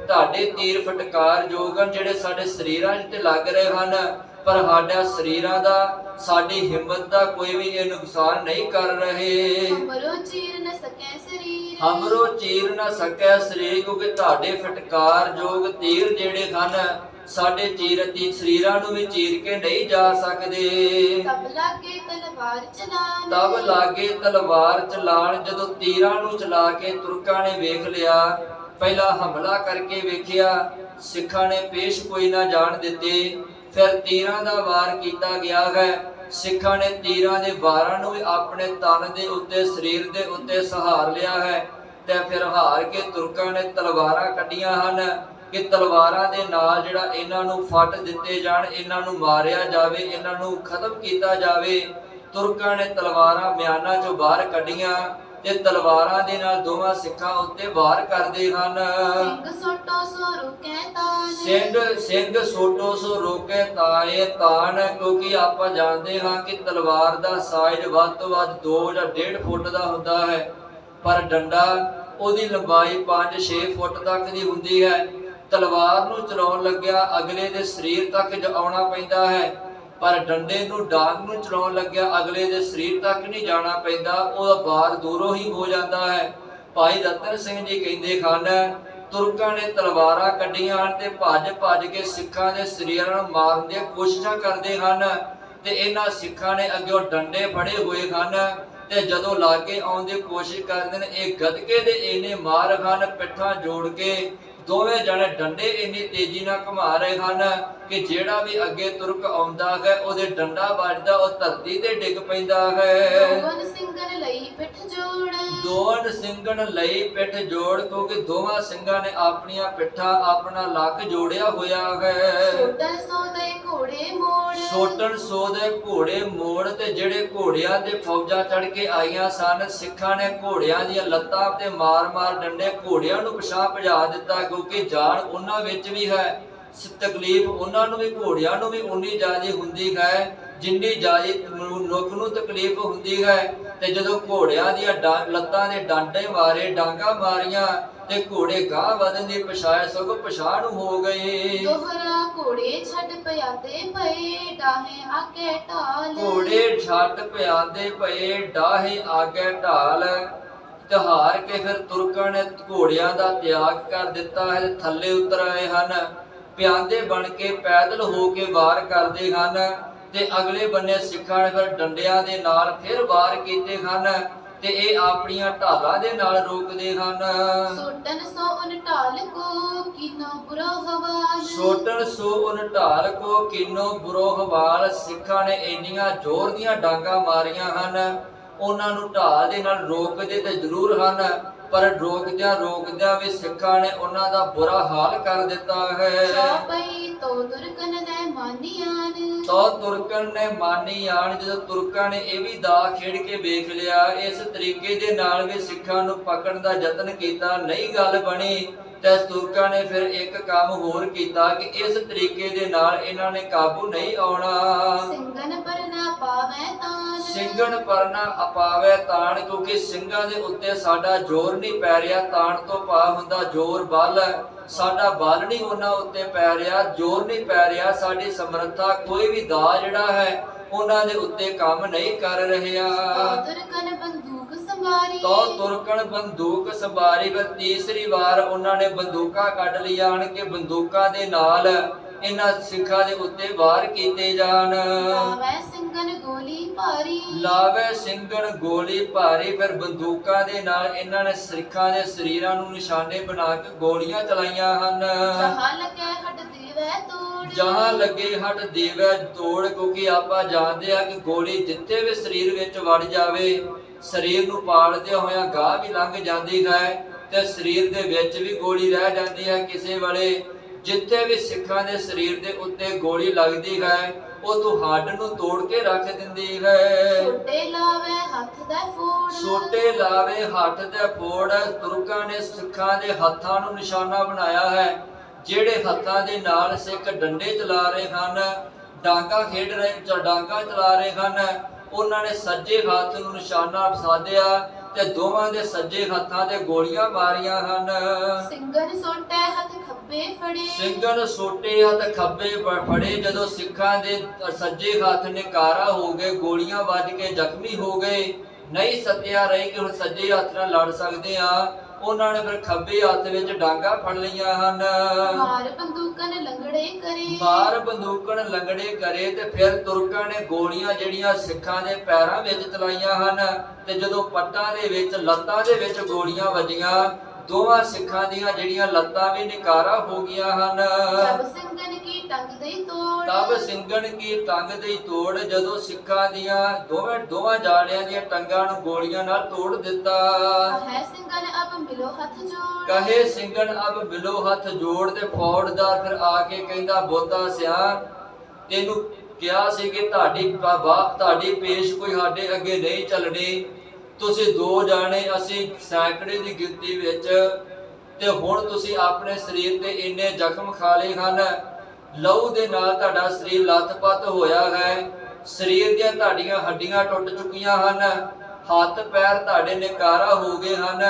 ਤੁਹਾਡੇ ਤੀਰ ਫਟਕਾਰਯੋਗ ਹਨ, ਜਿਹੜੇ ਸਾਡੇ ਸਰੀਰਾਂ 'ਤੇ ਲੱਗ ਰਹੇ ਹਨ, ਪਰ ਸਾਡਾ ਸਰੀਰਾਂ ਦਾ, ਸਾਡੀ ਹਿੰਮਤ ਦਾ ਕੋਈ ਵੀ ਇਹ ਨੁਕਸਾਨ ਨਹੀਂ ਕਰ ਰਹੇ। ਹਮਰੋ ਚੀਰ ਨ ਸਕੈ ਸਰੀਰ। ਹਮਰੋ ਚੀਰ ਨ ਸਕੈ ਸਰੀਰ। ਕਿਉਂਕਿ ਤੁਹਾਡੇ ਫਟਕਾਰਯੋਗ ਤੀਰ ਜਿਹੜੇ ਹਨ ਸਾਡੇ ਸਰੀਰਾਂ ਨੂੰ ਵੀ ਚੀਰ ਕੇ ਨਹੀਂ ਜਾ ਸਕਦੇ। ਤਬ ਲਾਗੇ ਤਲਵਾਰ ਚਲਾਣ। ਤਬ ਲਾਗੇ ਤਲਵਾਰ ਚਲਾਣ। ਜਦੋਂ ਤੀਰਾਂ ਨੂੰ ਚਲਾ ਕੇ ਤੁਰਕਾਂ ਨੇ ਵੇਖ ਲਿਆ, ਪਹਿਲਾਂ ਹਮਲਾ ਕਰਕੇ ਵੇਖਿਆ, ਸਿੱਖਾਂ ਨੇ ਪੇਸ਼ ਕੋਈ ਨਾ ਜਾਣ ਦਿੱਤੇ, ਫਿਰ ਤੀਰਾਂ ਦਾ ਵਾਰ ਕੀਤਾ ਗਿਆ ਹੈ। ਸਿੱਖਾਂ ਨੇ ਤੀਰਾਂ ਦੇ ਵਾਰਾਂ ਨੂੰ ਵੀ ਆਪਣੇ ਤਨ ਦੇ ਉੱਤੇ, ਸਰੀਰ ਦੇ ਉੱਤੇ ਸਹਾਰ ਲਿਆ ਹੈ ਤੇ ਫਿਰ ਹਾਰ ਕੇ ਤੁਰਕਾਂ ਨੇ ਤਲਵਾਰਾਂ ਕੱਢੀਆਂ ਹਨ ਕਿ ਤਲਵਾਰਾਂ ਦੇ ਨਾਲ ਜਿਹੜਾ ਇਹਨਾਂ ਨੂੰ ਫੱਟ ਦਿੱਤੇ ਜਾਣ, ਇਹਨਾਂ ਨੂੰ ਮਾਰਿਆ ਜਾਵੇ, ਇਹਨਾਂ ਨੂੰ ਖਤਮ ਕੀਤਾ ਜਾਵੇ। ਤੁਰਕਾਂ ਨੇ ਤਲਵਾਰਾਂ ਮਿਆਨਾਂ ਚੋਂ ਬਾਹਰ ਕੱਢੀਆਂ ਤੇ ਤਲਵਾਰਾਂ ਦੇ ਨਾਲ ਦੋਵਾਂ ਸਿੱਖਾਂ ਉੱਤੇ ਵਾਰ ਕਰਦੇ ਹਨ। ਸਿੰਘ ਸੋਟੋ ਸੋ ਰੁਕੇ ਤਾਨ। ਸਿੰਘ ਸੋਟੋ ਸੋ ਰੋਕੇ ਤਾਏ ਤਾਨ। ਕਿਉਂਕਿ ਆਪਾਂ ਜਾਣਦੇ ਹਾਂ ਕਿ ਤਲਵਾਰ ਦਾ ਸਾਈਜ਼ ਵੱਧ ਤੋਂ ਵੱਧ 2 ਜਾਂ 1.5 ਫੁੱਟ ਦਾ ਹੁੰਦਾ ਹੈ, ਪਰ ਡੰਡਾ ਉਹਦੀ ਲੰਬਾਈ 5-6 ਫੁੱਟ ਤੱਕ ਦੀ ਹੁੰਦੀ ਹੈ। ਤਲਵਾਰ ਨੂੰ ਚਲਾਉਣ ਲੱਗਿਆ ਅਗਲੇ ਦੇ ਸਰੀਰ ਤੱਕ ਆਉਣਾ ਪੈਂਦਾ ਹੈ, ਪਰ ਡੰਡੇ ਨੂੰ, ਡਾਂਗ ਨੂੰ ਚਲਾਉਣ ਲੱਗਿਆ ਅਗਲੇ ਦੇ ਸਰੀਰ ਤੱਕ ਨਹੀਂ ਜਾਣਾ ਪੈਂਦਾ, ਉਹਦਾ ਵਾਰ ਦੂਰੋਂ ਹੀ ਹੋ ਜਾਂਦਾ ਹੈ। ਭਾਈ ਰਤਨ ਸਿੰਘ ਜੀ ਕਹਿੰਦੇ ਹਨ ਤੁਰਕਾਂ ਨੇ ਤਲਵਾਰਾਂ ਕੱਢੀਆਂ ਤੇ ਭੱਜ ਕੇ ਸਿੱਖਾਂ ਦੇ ਸਰੀਰਾਂ ਨੂੰ ਮਾਰਨ ਦੀਆਂ ਕੋਸ਼ਿਸ਼ਾਂ ਕਰਦੇ ਹਨ ਤੇ ਇਹਨਾਂ ਸਿੱਖਾਂ ਨੇ ਅੱਗੇ ਡੰਡੇ ਫੜੇ ਹੋਏ ਹਨ ਤੇ ਜਦੋਂ ਲਾਗੇ ਆਉਣ ਦੀ ਕੋਸ਼ਿਸ਼ ਕਰਦੇ ਨੇ, ਇਹ ਗਦਕੇ ਦੇ ਇੰਨੇ ਮਾਰ ਹਨ, ਪਿੱਠਾਂ ਜੋੜ ਕੇ ਦੋਵੇਂ ਜਣੇ ਡੰਡੇ ਇੰਨੀ ਤੇਜ਼ੀ ਨਾਲ ਘੁਮਾ ਰਹੇ ਹਨ ਕਿ ਜਿਹੜਾ ਵੀ ਅੱਗੇ ਤੁਰਕ ਆਉਂਦਾ ਹੈ ਉਹਦੇ ਡੰਡਾ ਵੱਜਦਾ, ਉਹ ਧਰਤੀ ਤੇ ਡਿੱਗ ਪੈਂਦਾ ਹੈ। ਦੋਵਨ ਸਿੰਘਨ ਲਈ ਪਿੱਠ ਜੋੜ। ਦੋਵਨ ਸਿੰਘਨ ਲਈ ਪਿੱਠ ਜੋੜ। ਕਿਉਂਕਿ ਦੋਵਾਂ ਸਿੰਘਾਂ ਨੇ ਆਪਣੀਆਂ ਪਿੱਠਾਂ, ਆਪਣਾ ਲੱਕ ਜੋੜਿਆ ਹੋਇਆ ਹੈ। ਸੋਟਣ ਸੋ ਦੇ ਘੋੜੇ ਮੋੜ। ਸੋਟਣ ਸੋ ਦੇ ਘੋੜੇ ਮੋੜ। ਤੇ ਜਿਹੜੇ ਘੋੜਿਆਂ ਤੇ ਫੌਜਾਂ ਚੜ ਕੇ ਆਈਆਂ ਸਨ, ਸਿੱਖਾਂ ਨੇ ਘੋੜਿਆਂ ਦੀਆਂ ਲੱਤਾਂ ਤੇ ਮਾਰ ਡੰਡੇ ਘੋੜਿਆਂ ਨੂੰ ਪਿਛਾਂਹ ਭਜਾ ਦਿੱਤਾ, ਕਿਉਂਕਿ ਜਾਨ ਉਹਨਾਂ ਵਿੱਚ ਵੀ ਹੈ, ਤਕਲੀਫ ਉਹਨਾਂ ਨੂੰ ਵੀ, ਘੋੜਿਆਂ ਨੂੰ ਵੀ ਉਨੀ ਜ਼ਿਆਦਾ ਹੁੰਦੀ ਹੈ ਜਿੰਨੀ ਜ਼ਿਆਦਾ ਮਨੁੱਖ ਨੂੰ ਤਕਲੀਫ ਹੁੰਦੀ ਹੈ। ਤੇ ਜਦੋਂ ਘੋੜਿਆਂ ਦੀਆਂ ਲੱਤਾਂ ਦੇ ਡਾਂਡੇ ਮਾਰੇ, ਡਾਂਗਾ ਮਾਰੀਆਂ ਤੇ ਘੋੜੇ ਗਾਂਹ ਵਧਣ ਦੀ ਪਛਾਏ ਸਗੋਂ ਪਛਾਣ ਹੋ ਗਏ। ਦੋਹਰਾ ਘੋੜੇ ਛੱਡ ਪਿਆਦੇ ਪਏ ਡਾਹੇ ਆਗੇ ਢਾਲ। ਘੋੜੇ ਛੱਡ ਪਿਆਦੇ ਪਏ ਡਾਹੇ ਆਗੇ ਢਾਲ। ਹਾਰ ਕੇ ਫਿਰ ਤੁਰਕਾਂ ਨੇ ਘੋੜਿਆਂ ਦਾ ਤਿਆਗ ਕਰ ਦਿੱਤਾ ਹੈ, ਥੱਲੇ ਉਤਰ ਆਏ ਹਨ, ਪਿਆਦੇ ਬਣ ਕੇ ਪੈਦਲ ਹੋ ਕੇ ਵਾਰ ਕਰਦੇ ਹਨ ਤੇ ਅਗਲੇ ਬੰਨੇ ਸਿੱਖਾਂ ਨੇ ਫਿਰ ਡੰਡਿਆਂ ਦੇ ਨਾਲ ਫਿਰ ਵਾਰ ਕੀਤੇ ਹਨ ਤੇ ਇਹ ਆਪਣੀਆਂ ਢਾਲਾਂ ਦੇ ਨਾਲ ਰੋਕਦੇ ਹਨ। ਸੋਟਣ ਸੋ ਉਨ ਢਾਲ ਕੋ ਕਿਨੋ ਬੁਰੋ ਹਵਾਲ। ਸੋਟਣ ਸੋ ਉਨ ਢਾਲ ਕੋ ਕਿਨੋ ਬੁਰੋ ਹਵਾਲ। ਸਿੱਖਾਂ ਨੇ ਇੰਨੀਆਂ ਜ਼ੋਰ ਦੀਆਂ ਡਾਂਗਾਂ ਮਾਰੀਆਂ ਹਨ, ਉਹਨਾਂ ਨੂੰ ਢਾਲ ਦੇ ਨਾਲ ਰੋਕਦੇ ਤੇ ਜ਼ਰੂਰ ਹਨ, ਪਰ ਰੋਕਦਿਆਂ ਵੀ ਸਿੱਖਾਂ ਨੇ ਉਹਨਾਂ ਦਾ ਬੁਰਾ ਹਾਲ ਕਰ ਦਿੱਤਾ ਹੈ। ਚੌਪਈ ਤੋ ਤੁਰਕਨ ਨੇ ਮਾਨੀਆਨ। ਤੋ ਤੁਰਕਨ ਨੇ ਮਾਨੀ ਆਣ, ਜਦੋਂ ਤੁਰਕਾਂ ਨੇ ਇਹ ਵੀ ਦਾ ਖੇਡ ਕੇ ਵੇਖ ਲਿਆ, ਇਸ ਤਰੀਕੇ ਦੇ ਨਾਲ ਵੀ ਸਿੱਖਾਂ ਨੂੰ ਪਕੜਨ ਦਾ ਯਤਨ ਕੀਤਾ, ਨਹੀਂ ਗੱਲ ਬਣੀ, ਤੇ ਤੁਰਕਾਂ ਨੇ ਫਿਰ ਇੱਕ ਕੰਮ ਹੋਰ ਕੀਤਾ ਕਿ ਇਸ ਤਰੀਕੇ ਦੇ ਨਾਲ ਇਹਨਾਂ ਨੇ ਕਾਬੂ ਨਹੀਂ ਆਉਣਾ। ਸਿੰਘਨ ਪਰ ਨਾ ਪਾਵੈ ਤਾਨ। ਸਿੰਘਨ ਪਰ ਨਾ ਅਪਾਵੈ ਤਾਣ, ਕਿਉਂਕਿ ਸਿੰਘਾਂ ਦੇ ਉੱਤੇ ਸਾਡਾ ਜ਼ੋਰ ਨਹੀਂ ਪੈ ਰਿਹਾ। ਤਾਣ ਤੋਂ ਭਾਵ ਹੁੰਦਾ ਜ਼ੋਰ, ਬਲ। ਸਾਡਾ ਬਲ ਨਹੀਂ ਉਹਨਾਂ ਉੱਤੇ ਪੈ ਰਿਹਾ, ਜ਼ੋਰ ਨਹੀਂ ਪੈ ਰਿਹਾ, ਸਾਡੀ ਸਮਰੱਥਾ ਕੋਈ ਵੀ ਦਾ ਜਿਹੜਾ ਹੈ ਉਹਨਾਂ ਦੇ ਉੱਤੇ ਕੰਮ ਨਹੀਂ ਕਰ ਰਿਹਾ। ਤੁਰਕਨ ਬੰਦੂਕ ਸੰਭਾਰੀ। ਤੋ ਤੁਰਕਨ ਬੰਦੂਕ ਸੰਭਾਰੀ, ਫਿਰ ਤੀਸਰੀ ਵਾਰ ਉਹਨਾਂ ਨੇ ਬੰਦੂਕਾਂ ਕੱਢ ਲਿਆ ਆਣ ਕੇ ਬੰਦੂਕਾਂ ਦੇ ਨਾਲ ਇਹਨਾਂ ਸਿੱਖਾਂ ਦੇ ਉੱਤੇ ਵਾਰ ਕੀਤੇ ਜਾਣ। ਲਾਵੈ ਸਿੰਘਨ ਗੋਲੀ ਭਾਰੀ। ਲਾਵੇ ਸਿੰਘਨ ਗੋਲੀ ਭਾਰੀ, ਫਿਰ ਬੰਦੂਕਾਂ ਦੇ ਨਾਲ ਇਹਨਾਂ ਨੇ ਸਿੱਖਾਂ ਦੇ ਸਰੀਰਾਂ ਨੂੰ ਨਿਸ਼ਾਨੇ ਬਣਾ ਕੇ ਗੋਲੀਆਂ ਚਲਾਈਆਂ ਹਨ। ਜਹਾਂ ਲੱਗੇ ਹੱਡ ਦੇਵੈ ਤੋੜ। ਜਹਾਂ ਲੱਗੇ ਹੱਟ ਦੇਵੈ ਤੋੜ, ਕਿਉਂਕਿ ਆਪਾਂ ਜਾਣਦੇ ਆ ਕਿ ਗੋਲੀ ਜਿੱਥੇ ਵੀ ਸਰੀਰ ਵਿੱਚ ਵੜ ਜਾਵੇ, ਸਰੀਰ ਨੂੰ ਪਾੜਦਿਆਂ ਹੋਇਆਂ ਗਾਹ ਵੀ ਲੰਘ ਜਾਂਦੀ ਹੈ ਤੇ ਸਰੀਰ ਦੇ ਵਿੱਚ ਵੀ ਗੋਲੀ ਰਹਿ ਜਾਂਦੀ ਹੈ ਕਿਸੇ ਵੇਲੇ। ਜਿੱਥੇ ਵੀ ਸਿੱਖਾਂ ਦੇ ਸਰੀਰ ਦੇ ਉੱਤੇ ਗੋਲੀ ਲੱਗਦੀ ਹੈ ਉਹ ਹੱਡ ਨੂੰ ਤੋੜ ਕੇ ਰੱਖ ਦਿੰਦੀ ਹੈ। ਛੋਟੇ ਲਾਵੇ ਹੱਥ ਦਾ ਫੋੜ। ਛੋਟੇ ਲਾਵੇ ਹੱਥ ਦੇ ਫੋੜ, ਤੁਰਕਾਂ ਨੇ ਸਿੱਖਾਂ ਦੇ ਹੱਥਾਂ ਨੂੰ ਨਿਸ਼ਾਨਾ ਬਣਾਇਆ ਹੈ। ਜਿਹੜੇ ਹੱਥਾਂ ਦੇ ਨਾਲ ਸਿੱਖ ਡੰਡੇ ਚਲਾ ਰਹੇ ਹਨ, ਡਾਂਗਾ ਚਲਾ ਰਹੇ ਹਨ, ਉਹਨਾਂ ਨੇ ਸੱਜੇ ਹੱਥ ਨੂੰ ਨਿਸ਼ਾਨਾ ਸਾਧਿਆ ਤੇ ਦੋਵਾਂ ਦੇ ਸੱਜੇ ਹੱਥਾਂ ਤੇ ਗੋਲੀਆਂ ਮਾਰੀਆਂ ਹਨ। ਸਿੰਘਨ ਸੋਟੇ ਹੱਥ ਖੱਬੇ ਫੜੇ। ਸਿੰਘਨ ਸੋਟੇ ਹੱਥ ਖੱਬੇ ਫੜੇ, ਜਦੋਂ ਸਿੱਖਾਂ ਦੇ ਸੱਜੇ ਹੱਥ ਨਿਕਾਰਾ ਹੋ ਗਏ, ਗੋਲੀਆਂ ਵੱਜ ਕੇ ਜ਼ਖਮੀ ਹੋ ਗਏ, ਨਹੀਂ ਸੱਤਿਆ ਰਹੀ ਕਿ ਹੁਣ ਸੱਜੇ ਹੱਥ ਨਾਲ ਲੜ ਸਕਦੇ ਆ, ਉਹਨਾਂ ਨੇ ਫਿਰ ਖੱਬੇ ਹੱਥ ਵਿੱਚ ਡਾਂਗਾ ਫੜ ਲਈਆਂ ਹਨ। ਮਾਰ ਬੰਦੂਕਨ ਲੰਗੜੇ ਕਰੇ। ਮਾਰ ਬੰਦੂਕਨ ਲੰਗੜੇ ਕਰੇ, ਤੇ ਫਿਰ ਤੁਰਕਾਂ ਨੇ ਗੋਲੀਆਂ ਜਿਹੜੀਆਂ ਸਿੱਖਾਂ ਦੇ ਪੈਰਾਂ ਵਿੱਚ ਚਲਾਈਆਂ ਹਨ, ਤੇ ਜਦੋਂ ਪੱਟਾਂ ਦੇ ਵਿੱਚ ਲੱਤਾਂ ਦੇ ਵਿੱਚ ਗੋਲੀਆਂ ਵੱਜੀਆਂ, ਦੋਵਾਂ ਸਿੱਖਾਂ ਦੀਆਂ ਜਿਹੜੀਆਂ ਲੱਤਾਂ ਵੀ ਨਿਕਾਰਾ ਹੋ ਗਈਆਂ ਹਨ। ਜਬ ਸਿੰਘਨ ਕੀ ਟੰਗ ਦੇਈ ਤੋੜ। ਤਬ ਸਿੰਘਨ ਕੀ ਟੰਗ ਦੇਈ ਤੋੜ, ਜਦੋਂ ਸਿੱਖਾਂ ਦੀਆਂ ਦੋਵਾਂ ਜਾਣਿਆਂ ਦੀਆਂ ਟੰਗਾਂ ਨੂੰ ਗੋਲੀਆਂ ਨਾਲ ਤੋੜ ਦਿੱਤਾ। ਕਹੇ ਸਿੰਘਨ ਅਬ ਮਿਲੋ ਹੱਥ ਜੋੜ। ਕਹੇ ਸਿੰਘਨ ਅਬ ਮਿਲੋ ਹੱਥ ਜੋੜ, ਤੇ ਫੌਜਦਾਰ ਫਿਰ ਆ ਕੇ ਕਹਿੰਦਾ, ਬੋਤਾ ਸਿਆ ਤੈਨੂੰ ਕਿਹਾ ਸੀ ਕਿ ਤੁਹਾਡੀ ਪੇਸ਼ ਕੋਈ ਸਾਡੇ ਅੱਗੇ ਨਹੀਂ ਚੱਲਣੀ, ਤੁਸੀਂ ਦੋ ਜਾਣੇ ਅਸੀਂ ਸੈਂਕੜੇ ਦੀ ਗਿਣਤੀ ਵਿੱਚ, ਤੇ ਹੁਣ ਤੁਸੀਂ ਆਪਣੇ ਸਰੀਰ ਤੇ ਇੰਨੇ ਜ਼ਖਮ ਖਾ ਲਏ ਹਨ, ਲਹੂ ਦੇ ਨਾਲ ਤੁਹਾਡਾ ਸਰੀਰ ਲੱਥਪੱਥ ਹੋਇਆ ਹੈ, ਸਰੀਰ ਦੀਆਂ ਤੁਹਾਡੀਆਂ ਹੱਡੀਆਂ ਟੁੱਟ ਚੁੱਕੀਆਂ ਹਨ, ਹੱਥ ਪੈਰ ਤੁਹਾਡੇ ਨਿਕਾਰਾ ਹੋ ਗਏ ਹਨ,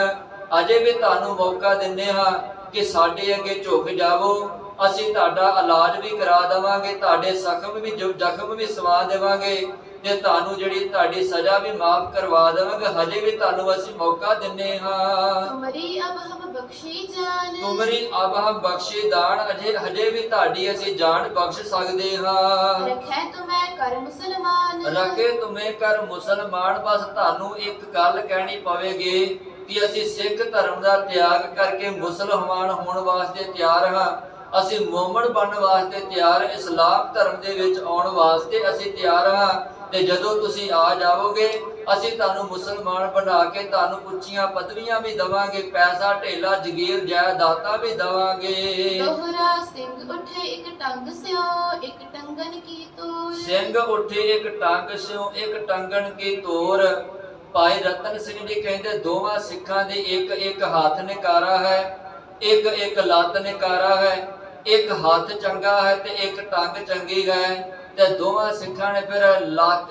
ਅਜੇ ਵੀ ਤੁਹਾਨੂੰ ਮੌਕਾ ਦਿੰਦੇ ਹਾਂ ਕਿ ਸਾਡੇ ਅੱਗੇ ਝੁਕ ਜਾਵੋ, ਅਸੀਂ ਤੁਹਾਡਾ ਇਲਾਜ ਵੀ ਕਰਾ ਦੇਵਾਂਗੇ, ਤੁਹਾਡੇ ਜ਼ਖਮ ਵੀ ਸਵਾ ਦੇਵਾਂਗੇ, ਤੇ ਤੁਹਾਨੂੰ ਜਿਹੜੀ ਤੁਹਾਡੀ ਸਜ਼ਾ ਵੀ ਮਾਫ ਕਰਵਾ ਦੇਵਾਂਗੇ, ਹਜੇ ਵੀ ਤੁਹਾਨੂੰ ਅਸੀਂ ਮੌਕਾ ਦਿੰਨੇ ਹਾਂ। ਤੁਮਰੀ ਅਬ ਹਮ ਬਖਸ਼ੀ ਜਾਨ। ਤੁਮਰੀ ਅਬ ਹਮ ਬਖਸ਼ੀ ਦਾਨ, ਹਜੇ ਵੀ ਤੁਹਾਡੀ ਅਸੀਂ ਜਾਨ ਬਖਸ਼ ਸਕਦੇ ਹਾਂ। ਰੱਖੇ ਤੁਮੇ ਕਰ ਮੁਸਲਮਾਨ। ਰੱਖੇ ਤੁਮੇ ਕਰ ਮੁਸਲਮਾਨ, ਬਸ ਤੁਹਾਨੂੰ ਇੱਕ ਗੱਲ ਕਹਿਣੀ ਪਵੇਗੀ ਕਿ ਅਸੀਂ ਸਿੱਖ ਧਰਮ ਦਾ ਤਿਆਗ ਕਰਕੇ ਮੁਸਲਮਾਨ ਹੋਣ ਵਾਸਤੇ ਤਿਆਰ ਹਾਂ, ਅਸੀਂ ਮੋਮਨ ਬਣਨ ਵਾਸਤੇ ਤਿਆਰ, ਇਸਲਾਮ ਧਰਮ ਦੇ ਵਿੱਚ ਆਉਣ ਵਾਸਤੇ ਅਸੀਂ ਤਿਆਰ ਹਾਂ, ਤੇ ਜਦੋਂ ਤੁਸੀਂ ਆ ਜਾਵੋਗੇ ਅਸੀਂ ਤੁਹਾਨੂੰ ਮੁਸਲਮਾਨ ਬਣਾ ਕੇ ਤੁਹਾਨੂੰ ਉੱਚੀਆਂ ਪਦਵੀਆਂ ਵੀ ਦਵਾਂਗੇ, ਪੈਸਾ ਢੇਲਾ ਜਗੀਰ ਜਾਇਦਾਦਾਂ ਵੀ ਦਵਾਂਗੇ। ਦੋਹਰਾ ਸਿੰਘ ਉੱਠੇ ਇੱਕ ਟੰਗ ਸਿਓ ਇੱਕ ਟੰਗਨ ਕੀ ਤੋਰ। ਸਿੰਘ ਉੱਠੇ ਇੱਕ ਟੰਗ ਸਿਓ ਇੱਕ ਟੰਗਨ ਕੀ ਤੋਰ। ਭਾਈ ਰਤਨ ਸਿੰਘ ਜੀ ਕਹਿੰਦੇ ਦੋਵਾਂ ਸਿੱਖਾਂ ਦੇ ਇੱਕ ਹੱਥ ਨਿਕਾਰਾ ਹੈ, ਇੱਕ ਲੱਤ ਨਿਕਾਰਾ ਹੈ, ਇੱਕ ਹੱਥ ਚੰਗਾ ਹੈ ਤੇ ਇੱਕ ਟੰਗ ਚੰਗੀ ਹੈ, ਤੇ ਦੋਵਾਂ ਸਿੱਖਾਂ ਨੇ ਫਿਰ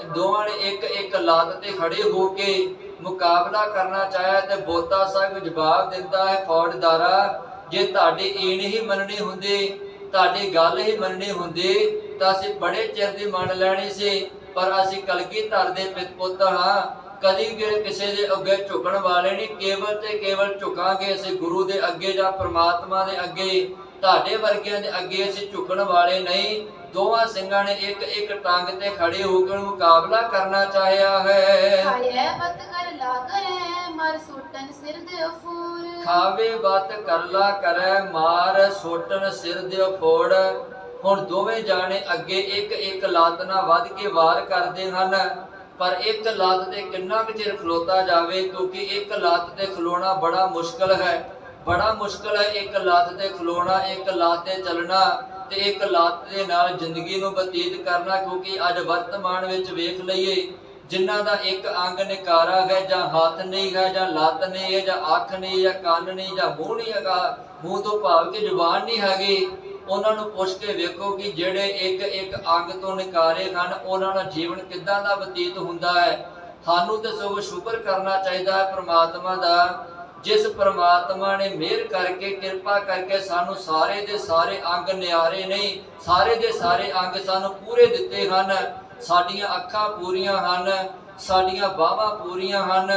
ਦੋਵਾਂ ਨੇ ਇੱਕ ਲੱਤ ਤੇ ਖੜੇ ਹੋ ਕੇ ਮੁਕਾਬਲਾ ਕਰਨਾ ਚਾਹਿਆ, ਤੇ ਬੋਤਾ ਸਾਹਿਬ ਜਵਾਬ ਦਿੰਦਾ ਹੈ, ਫੌਜਦਾਰਾ ਜੇ ਤੁਹਾਡੀ ਈਨ ਹੀ ਮੰਨਣੀ ਹੁੰਦੀ, ਤੁਹਾਡੀ ਗੱਲ ਹੀ ਮੰਨਣੀ ਹੁੰਦੀ ਤਾਂ ਅਸੀਂ ਬੜੇ ਚਿਰ ਦੀ ਮੰਨ ਲੈਣੀ ਸੀ, ਪਰ ਅਸੀਂ ਕਲਗੀਧਰ ਦੇ ਪੁੱਤ ਹਾਂ, ਕਦੀ ਕਿਸੇ ਦੇ ਅੱਗੇ ਝੁਕਣ ਵਾਲੇ ਨਹੀਂ, ਕੇਵਲ ਤੇ ਕੇਵਲ ਝੁਕਾਂਗੇ ਅਸੀਂ ਗੁਰੂ ਦੇ ਅੱਗੇ ਜਾਂ ਪ੍ਰਮਾਤਮਾ ਦੇ ਅੱਗੇ, ਤੁਹਾਡੇ ਵਰਗਿਆਂ ਦੇ ਅੱਗੇ ਅਸੀਂ ਝੁਕਣ ਵਾਲੇ ਨਹੀਂ। ਦੋਵਾਂ ਸਿੰਘਾਂ ਨੇ ਇੱਕ ਟੰਗ ਤੇ ਖੜੇ ਹੋ ਕੇ ਮੁਕਾਬਲਾ ਕਰਨਾ ਚਾਹਿਆ ਹੈ। ਖਾਏ ਬਤ ਕਰ ਲਾ ਕਰੇ ਮਾਰ ਸੋਟਨ ਸਿਰ ਦੇ ਫੋੜ। ਖਾਵੇ ਬਤ ਕਰਲਾ ਕਰੇ ਮਾਰ ਸੋਟਨ ਸਿਰ ਦੇ ਫੋੜ। ਹੁਣ ਦੋਵੇਂ ਜਾਣੇ ਅੱਗੇ ਇੱਕ ਲੱਤ ਨਾਲ ਵੱਧ ਕੇ ਵਾਰ ਕਰਦੇ ਹਨ, ਪਰ ਇੱਕ ਲੱਤ ਤੇ ਕਿੰਨਾ ਕੁ ਚਿਰ ਖਲੋਤਾ ਜਾਵੇ, ਕਿਉਂਕਿ ਇੱਕ ਲੱਤ ਤੇ ਖਲੋਣਾ ਬੜਾ ਮੁਸ਼ਕਲ ਹੈ। ਬੜਾ ਮੁਸ਼ਕਲ ਹੈ ਇੱਕ ਲੱਤ ਤੇ ਖਲੋਣਾ, ਇੱਕ ਲੱਤ ਤੇ ਚੱਲਣਾ ਤੇ ਇੱਕ ਲੱਤ ਦੇ ਨਾਲ ਜ਼ਿੰਦਗੀ ਨੂੰ ਬਤੀਤ ਕਰਨਾ। ਕਿਉਂਕਿ ਅੱਜ ਵਰਤਮਾਨ ਵਿੱਚ ਵੇਖ ਲਈਏ, ਜਿਨ੍ਹਾਂ ਦਾ ਇੱਕ ਅੰਗ ਨਿਕਾਰਾ ਹੈ, ਜਾਂ ਹੱਥ ਨਹੀਂ ਹੈ, ਜਾਂ ਲੱਤ ਨਹੀਂ ਹੈ, ਜਾਂ ਅੱਖ ਨਹੀਂ, ਜਾਂ ਕੰਨ ਨਹੀਂ, ਜਾਂ ਮੂੰਹ ਨਹੀਂ ਹੈਗਾ, ਮੂੰਹ ਤੋਂ ਭਾਵ ਕਿ ਜ਼ੁਬਾਨ ਨਹੀਂ ਹੈਗੀ, ਉਹਨਾਂ ਨੂੰ ਪੁੱਛ ਕੇ ਵੇਖੋ ਕਿ ਜਿਹੜੇ ਇੱਕ ਇੱਕ ਅੰਗ ਤੋਂ ਨਿਕਾਰੇ ਹਨ, ਉਹਨਾਂ ਦਾ ਜੀਵਨ ਕਿੱਦਾਂ ਦਾ ਬਤੀਤ ਹੁੰਦਾ ਹੈ। ਸਾਨੂੰ ਤੇ ਸਗੋਂ ਸ਼ੁਕਰ ਕਰਨਾ ਚਾਹੀਦਾ ਹੈ ਪ੍ਰਮਾਤਮਾ ਦਾ, ਜਿਸ ਪ੍ਰਮਾਤਮਾ ਨੇ ਮਿਹਰ ਕਰਕੇ ਕਿਰਪਾ ਕਰਕੇ ਸਾਨੂੰ ਸਾਰੇ ਦੇ ਸਾਰੇ ਅੰਗ ਨਿਆਰੇ ਨਹੀਂ, ਸਾਰੇ ਦੇ ਸਾਰੇ ਅੰਗ ਸਾਨੂੰ ਪੂਰੇ ਦਿੱਤੇ ਹਨ। ਸਾਡੀਆਂ ਅੱਖਾਂ ਪੂਰੀਆਂ ਹਨ, ਸਾਡੀਆਂ ਬਾਹਾਂ ਪੂਰੀਆਂ ਹਨ,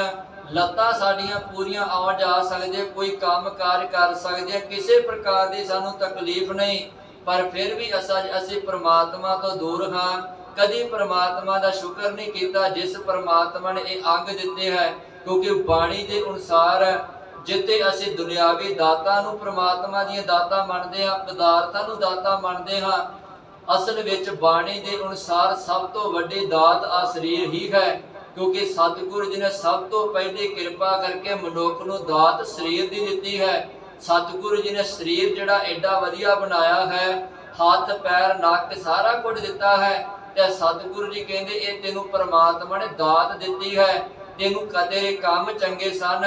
ਲੱਤਾਂ ਸਾਡੀਆਂ ਪੂਰੀਆਂ ਆ ਜਾ ਸਕਦੇ, ਕੋਈ ਕੰਮ ਕਾਰ ਕਰ ਸਕਦੇ, ਕਿਸੇ ਪ੍ਰਕਾਰ ਦੀ ਸਾਨੂੰ ਤਕਲੀਫ ਨਹੀਂ। ਪਰ ਫਿਰ ਵੀ ਅਸੀਂ ਪ੍ਰਮਾਤਮਾ ਤੋਂ ਦੂਰ ਹਾਂ। ਕਦੀ ਪ੍ਰਮਾਤਮਾ ਦਾ ਸ਼ੁਕਰ ਨਹੀਂ ਕੀਤਾ ਜਿਸ ਪ੍ਰਮਾਤਮਾ ਨੇ ਇਹ ਅੰਗ ਦਿੱਤੇ ਹੈ। ਕਿਉਂਕਿ ਬਾਣੀ ਦੇ ਅਨੁਸਾਰ ਜਿੱਥੇ ਅਸੀਂ ਦੁਨਿਆਵੀ ਦਾਤਾਂ ਨੂੰ ਪ੍ਰਮਾਤਮਾ ਦੀਆਂ ਦਾਤਾਂ ਮੰਨਦੇ ਹਾਂ, ਪਦਾਰਥਾਂ ਨੂੰ ਦਾਤਾਂ ਮੰਨਦੇ ਹਾਂ, ਅਸਲ ਵਿੱਚ ਬਾਣੀ ਦੇ ਅਨੁਸਾਰ ਸਭ ਤੋਂ ਵੱਡੀ ਦਾਤ ਆ ਸਰੀਰ ਹੀ ਹੈ। ਕਿਉਂਕਿ ਸਤਿਗੁਰੂ ਜੀ ਨੇ ਸਭ ਤੋਂ ਪਹਿਲੇ ਕਿਰਪਾ ਕਰਕੇ ਮਨੁੱਖ ਨੂੰ ਦਾਤ ਸਰੀਰ ਦੀ ਦਿੱਤੀ ਹੈ। ਸਤਿਗੁਰੂ ਜੀ ਨੇ ਸਰੀਰ ਜਿਹੜਾ ਐਡਾ ਵਧੀਆ ਬਣਾਇਆ ਹੈ, ਹੱਥ ਪੈਰ ਨੱਕ ਸਾਰਾ ਕੁਝ ਦਿੱਤਾ ਹੈ, ਤੇ ਸਤਿਗੁਰੂ ਜੀ ਕਹਿੰਦੇ ਇਹ ਤੈਨੂੰ ਪ੍ਰਮਾਤਮਾ ਨੇ ਦਾਤ ਦਿੱਤੀ ਹੈ। ਤੈਨੂੰ ਤੇਰੇ ਕੰਮ ਚੰਗੇ ਸਨ,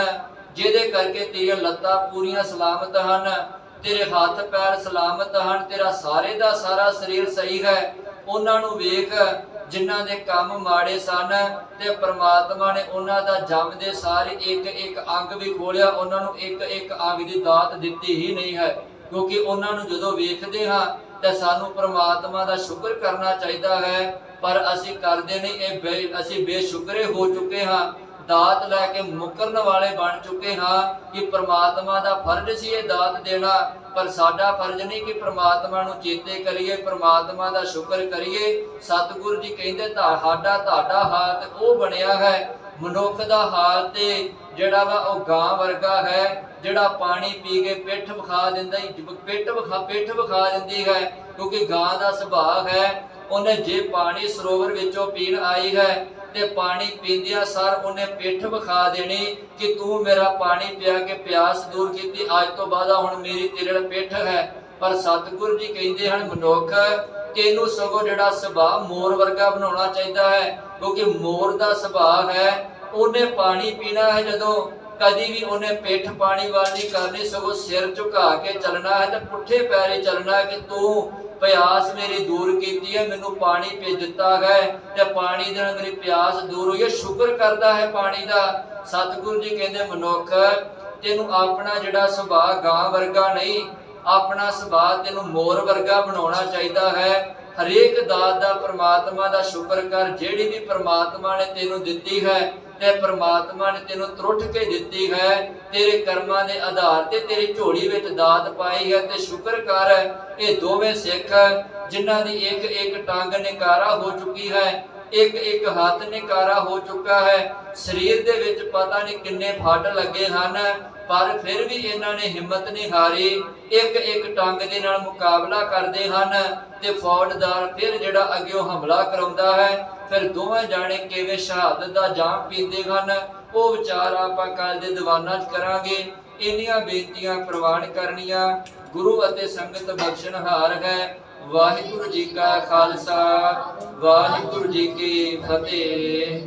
ਜਿਹਦੇ ਕਰਕੇ ਤੇਰੀਆਂ ਲੱਤਾਂ ਪੂਰੀਆਂ ਸਲਾਮਤ ਹਨ, ਤੇਰੇ ਹੱਥ ਪੈਰ ਸਲਾਮਤ ਹਨ, ਤੇਰਾ ਸਾਰੇ ਦਾ ਸਾਰਾ ਸਰੀਰ ਸਹੀ ਹੈ। ਉਹਨਾਂ ਨੂੰ ਵੇਖ ਜਿਨ੍ਹਾਂ ਦੇ ਕੰਮ ਮਾੜੇ ਸਨ, ਤੇ ਪ੍ਰਮਾਤਮਾ ਨੇ ਉਹਨਾਂ ਦਾ ਜੰਮਦੇ ਸਾਰੇ ਇੱਕ ਇੱਕ ਅੰਗ ਵੀ ਖੋਲਿਆ, ਉਹਨਾਂ ਨੂੰ ਇੱਕ ਇੱਕ ਅੰਗ ਦੀ ਦਾਤ ਦਿੱਤੀ ਹੀ ਨਹੀਂ ਹੈ। ਕਿਉਂਕਿ ਉਹਨਾਂ ਨੂੰ ਜਦੋਂ ਵੇਖਦੇ ਹਾਂ ਤੇ ਸਾਨੂੰ ਪ੍ਰਮਾਤਮਾ ਦਾ ਸ਼ੁਕਰ ਕਰਨਾ ਚਾਹੀਦਾ ਹੈ, ਪਰ ਅਸੀਂ ਕਰਦੇ ਨਹੀਂ। ਅਸੀਂ ਬੇਸ਼ੁਕਰੇ ਹੋ ਚੁੱਕੇ ਹਾਂ, ਦਾਤ ਲੈ ਕੇ ਮੁਕਰਨ ਵਾਲੇ ਬਣ ਚੁੱਕੇ ਹਾਂ ਕਿ ਪ੍ਰਮਾਤਮਾ ਦਾ ਫਰਜ਼ ਸੀ ਇਹ ਦਾਤ ਦੇਣਾ, ਪਰ ਸਾਡਾ ਫਰਜ਼ ਨਹੀਂ ਕਿ ਪ੍ਰਮਾਤਮਾ ਨੂੰ ਚੇਤੇ ਕਰੀਏ, ਪ੍ਰਮਾਤਮਾ ਦਾ ਸ਼ੁਕਰ ਕਰੀਏ। ਸਤਿਗੁਰੂ ਜੀ ਕਹਿੰਦੇ ਤੁਹਾਡਾ ਹਾਲ ਉਹ ਬਣਿਆ ਹੈ। ਮਨੁੱਖ ਦਾ ਹਾਲ ਤੇ ਜਿਹੜਾ ਵਾ ਉਹ ਗਾਂ ਵਰਗਾ ਹੈ, ਜਿਹੜਾ ਪਾਣੀ ਪੀ ਕੇ ਪਿੱਠ ਵਿਖਾ ਦਿੰਦਾ, ਪਿੱਠ ਵਿਖਾ ਦਿੰਦੀ ਹੈ। ਕਿਉਂਕਿ ਗਾਂ ਦਾ ਸੁਭਾਅ ਹੈ, ਉਹਨੇ ਜੇ ਪਾਣੀ ਸਰੋਵਰ ਵਿੱਚੋਂ ਪੀਣ ਆਈ ਹੈ ਤੇ ਪਾਣੀ ਪੀਂਦਿਆਂ ਸਾਰ ਉਹਨੇ ਪਿੱਠ ਵਿਖਾ ਦੇਣੀ ਕਿ ਤੂੰ ਮੇਰਾ ਪਾਣੀ ਪਿਆ ਕੇ ਪਿਆਸ ਦੂਰ ਕੀਤੀ, ਅੱਜ ਤੋਂ ਬਾਅਦ ਹੁਣ ਮੇਰੀ ਤੇਰੇ ਨਾਲ ਪਿੱਠ ਹੈ। ਪਰ ਸਤਿਗੁਰੂ ਜੀ ਕਹਿੰਦੇ ਹਨ ਮਨੁੱਖ ਤੈਨੂੰ ਸਗੋਂ ਜਿਹੜਾ ਸੁਭਾਅ ਮੋਰ ਵਰਗਾ ਬਣਾਉਣਾ ਚਾਹੀਦਾ ਹੈ। ਕਿਉਂਕਿ ਮੋਰ ਦਾ ਸੁਭਾਅ ਹੈ, ਉਹਨੇ ਪਾਣੀ ਪੀਣਾ ਹੈ, ਜਦੋਂ ਕਦੀ ਵੀ ਉਹਨੇ ਪਿੱਠ ਪਾਣੀ ਵੱਲ ਨਹੀਂ ਕਰਨੀ, ਸਗੋਂ ਸਿਰ ਝੁਕਾ ਕੇ ਚੱਲਣਾ ਹੈ ਤੇ ਪੁੱਠੇ ਪੈਰੇ ਚੱਲਣਾ ਹੈ ਕਿ ਤੂੰ ਪਿਆਸ ਮੇਰੀ ਦੂਰ ਕੀਤੀ ਹੈ, ਮੈਨੂੰ ਪਾਣੀ ਪੀ ਦਿੱਤਾ ਹੈ ਤੇ ਪਾਣੀ ਦੇ ਨਾਲ ਮੇਰੀ ਪਿਆਸ ਦੂਰ ਹੋਈ ਹੈ। ਸ਼ੁਕਰ ਕਰਦਾ ਹੈ ਪਾਣੀ ਦਾ। ਸਤਿਗੁਰੂ ਜੀ ਕਹਿੰਦੇ ਮਨੁੱਖ ਤੈਨੂੰ ਆਪਣਾ ਜਿਹੜਾ ਸੁਭਾਅ ਗਾਂ ਵਰਗਾ ਨਹੀਂ, ਆਪਣਾ ਸੁਭਾਅ ਤੈਨੂੰ ਮੋਰ ਵਰਗਾ ਬਣਾਉਣਾ ਚਾਹੀਦਾ ਹੈ। ਹਰੇਕ ਦਾਤ ਦਾ ਪ੍ਰਮਾਤਮਾ ਦਾ ਸ਼ੁਕਰ ਕਰ, ਜਿਹੜੀ ਵੀ ਪ੍ਰਮਾਤਮਾ ਨੇ ਤੈਨੂੰ ਦਿੱਤੀ ਹੈ ਤੇ ਪ੍ਰਮਾਤਮਾ ਨੇ ਤੈਨੂੰ ਤਰੁੱਠ ਕੇ ਦਿੱਤੀ ਹੈ, ਤੇਰੇ ਕਰਮਾਂ ਦੇ ਆਧਾਰ ਤੇ ਤੇਰੀ ਝੋਲੀ ਵਿੱਚ ਦਾਤ ਪਾਈ ਹੈ, ਤੇ ਸ਼ੁਕਰ ਕਰ। ਇਹ ਦੋਵੇਂ ਸਿੱਖ ਜਿਨ੍ਹਾਂ ਦੀ ਇੱਕ ਇੱਕ ਟੰਗ ਨਿਕਾਰਾ ਹੋ ਚੁੱਕੀ ਹੈ, ਇੱਕ ਇੱਕ ਹੱਥ ਨਿਕਾਰਾ ਹੋ ਚੁੱਕਾ ਹੈ, ਸਰੀਰ ਦੇ ਵਿੱਚ ਪਤਾ ਨਹੀਂ ਕਿੰਨੇ ਫੱਟ ਲੱਗੇ ਹਨ, ਪਰ ਫਿਰ ਵੀ ਇਹਨਾਂ ਨੇ ਹਿੰਮਤ ਨਹੀਂ ਹਾਰੀ, ਇੱਕ ਇੱਕ ਟੰਗ ਦੇ ਨਾਲ ਮੁਕਾਬਲਾ ਕਰਦੇ ਹਨ। ਤੇ ਫੌਜਦਾਰ ਫਿਰ ਜਿਹੜਾ ਅੱਗਿਓਂ ਹਮਲਾ ਕਰਾਉਂਦਾ ਹੈ, ਫਿਰ ਦੋਵੇਂ ਜਾਣੇ ਕਿਵੇਂ ਸ਼ਹਾਦਤ ਦਾ ਜਾਮ ਪੀਂਦੇ ਹਨ, ਉਹ ਵਿਚਾਰ ਆਪਾਂ ਕੱਲ ਦੇ ਦੀਵਾਨਾਂ 'ਚ ਕਰਾਂਗੇ। ਇੰਨੀਆਂ ਬੇਨਤੀਆਂ ਪ੍ਰਵਾਨ ਕਰਨੀਆਂ। ਗੁਰੂ ਅਤੇ ਸੰਗਤ ਬਖਸ਼ਣਹਾਰ ਹੈ। ਵਾਹਿਗੁਰੂ ਜੀ ਕਾ ਖਾਲਸਾ, ਵਾਹਿਗੁਰੂ ਜੀ ਕੀ ਫਤਿਹ।